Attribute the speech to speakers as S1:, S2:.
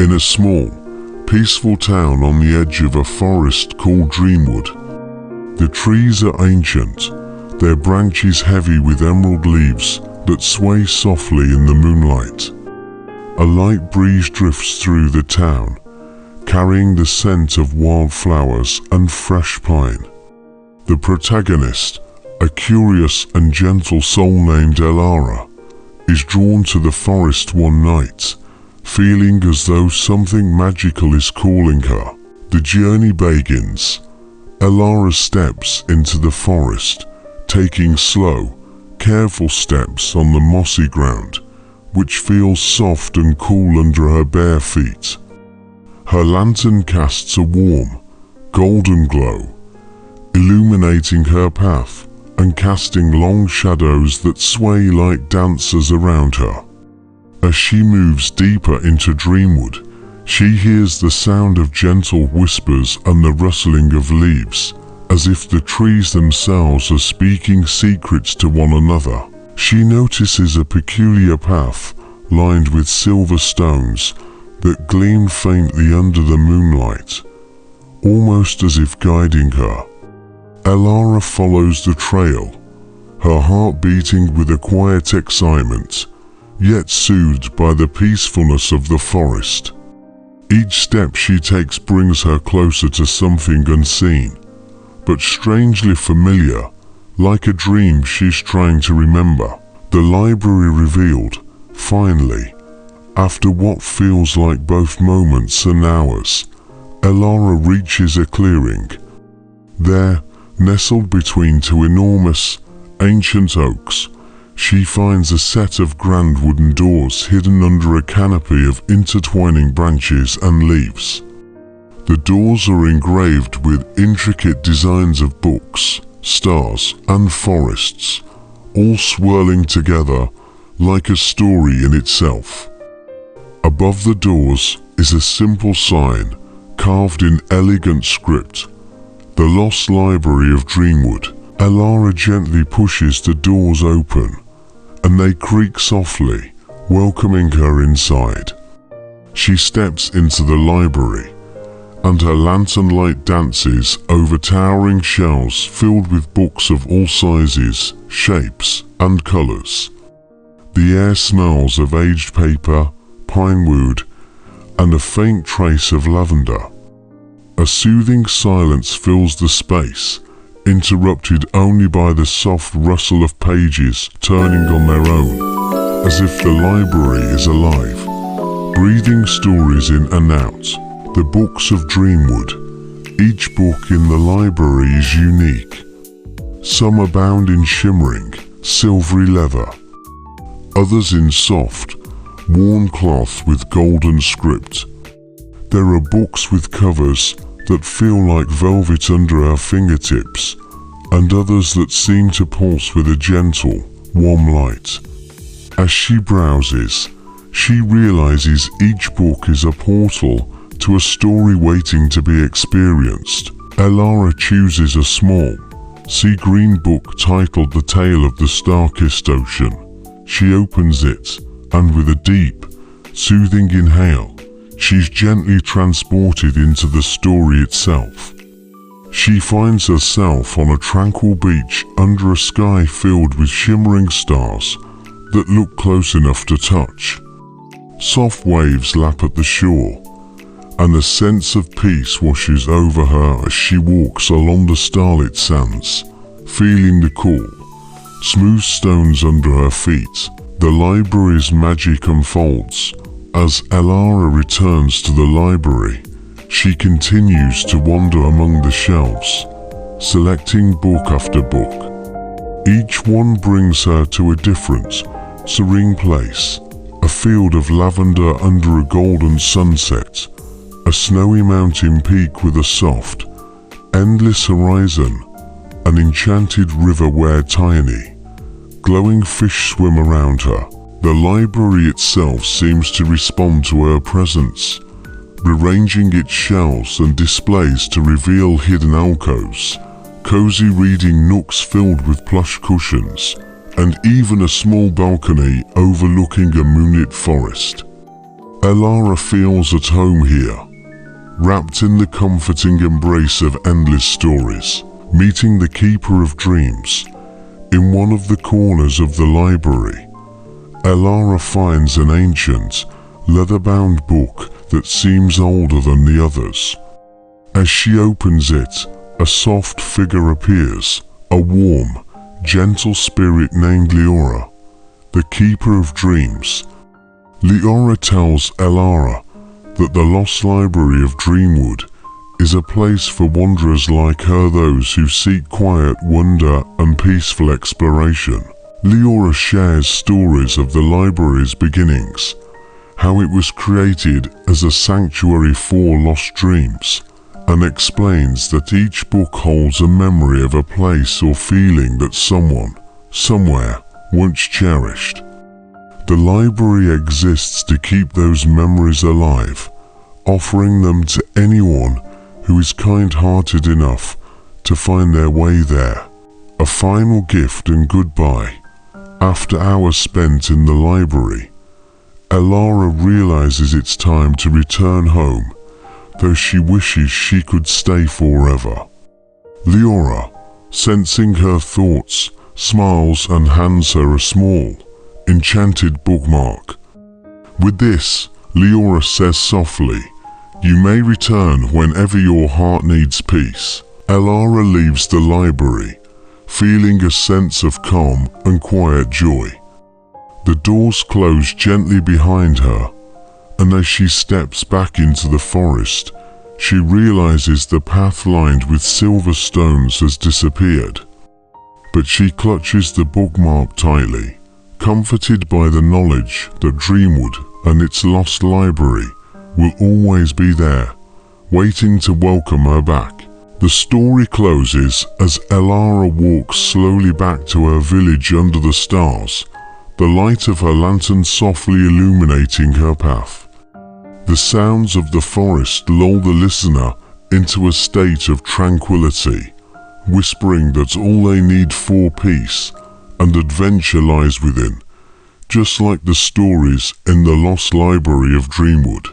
S1: in a small, peaceful town on the edge of a forest called Dreamwood. The trees are ancient, their branches heavy with emerald leaves that sway softly in the moonlight. A light breeze drifts through the town, carrying the scent of wildflowers and fresh pine. The protagonist, a curious and gentle soul named Elara, is drawn to the forest one night, feeling as though something magical is calling her. The journey begins. Elara steps into the forest, taking slow, careful steps on the mossy ground, which feels soft and cool under her bare feet. Her lantern casts a warm, golden glow, illuminating her path and casting long shadows that sway like dancers around her. As she moves deeper into Dreamwood, she hears the sound of gentle whispers and the rustling of leaves, as if the trees themselves are speaking secrets to one another. She notices a peculiar path lined with silver stones that gleam faintly under the moonlight, almost as if guiding her. Elara follows the trail, her heart beating with a quiet excitement, yet soothed by the peacefulness of the forest. Each step she takes brings her closer to something unseen, but strangely familiar, like a dream she's trying to remember. The library revealed, finally, after what feels like both moments and hours. Elara reaches a clearing. There, nestled between two enormous, ancient oaks, she finds a set of grand wooden doors hidden under a canopy of intertwining branches and leaves. The doors are engraved with intricate designs of books, stars, and forests, all swirling together like a story in itself. Above the doors is a simple sign carved in elegant script: "The Lost Library of Dreamwood." Elara gently pushes the doors open, and they creak softly, welcoming her inside. She steps into the library, and her lantern light dances over towering shelves filled with books of all sizes, shapes, and colors. The air smells of aged paper, pine wood, and a faint trace of lavender. A soothing silence fills the space, interrupted only by the soft rustle of pages turning on their own, as if the library is alive, breathing stories in and out. The books of Dreamwood. Each book in the library is unique. Some are bound in shimmering, silvery leather, others in soft, worn cloth with golden script. There are books with covers that feel like velvet under our fingertips, and others that seem to pulse with a gentle, warm light. As she browses, she realizes each book is a portal to a story waiting to be experienced. Elara chooses a small, sea-green book titled "The Tale of the Starkest Ocean." She opens it, and with a deep, soothing inhale, she's gently transported into the story itself. She finds herself on a tranquil beach under a sky filled with shimmering stars that look close enough to touch. Soft waves lap at the shore, and a sense of peace washes over her as she walks along the starlit sands, feeling the cool, smooth stones under her feet. The library's magic unfolds. As Elara returns to the library, she continues to wander among the shelves, selecting book after book. Each one brings her to a different, serene place: a field of lavender under a golden sunset, a snowy mountain peak with a soft, endless horizon, an enchanted river where tiny, glowing fish swim around her. The library itself seems to respond to her presence, rearranging its shelves and displays to reveal hidden alcoves, cozy reading nooks filled with plush cushions, and even a small balcony overlooking a moonlit forest. Elara feels at home here, wrapped in the comforting embrace of endless stories. Meeting the Keeper of Dreams. In one of the corners of the library, Elara finds an ancient, leather-bound book that seems older than the others. As she opens it, a soft figure appears, a warm, gentle spirit named Leora, the Keeper of Dreams. Leora tells Elara that the Lost Library of Dreamwood is a place for wanderers like her, those who seek quiet wonder and peaceful exploration. Leora shares stories of the library's beginnings, how it was created as a sanctuary for lost dreams, and explains that each book holds a memory of a place or feeling that someone, somewhere, once cherished. The library exists to keep those memories alive, offering them to anyone who is kind-hearted enough to find their way there. A final gift and goodbye. After hours spent in the library, Elara realizes it's time to return home, though she wishes she could stay forever. Leora, sensing her thoughts, smiles and hands her a small, enchanted bookmark. With this, Leora says softly, "You may return whenever your heart needs peace." Elara leaves the library, feeling a sense of calm and quiet joy. The doors close gently behind her, and as she steps back into the forest, she realizes the path lined with silver stones has disappeared. But she clutches the bookmark tightly, comforted by the knowledge that Dreamwood and its lost library will always be there, waiting to welcome her back. The story closes as Elara walks slowly back to her village under the stars, the light of her lantern softly illuminating her path. The sounds of the forest lull the listener into a state of tranquility, whispering that all they need for peace and adventure lies within, just like the stories in the Lost Library of Dreamwood.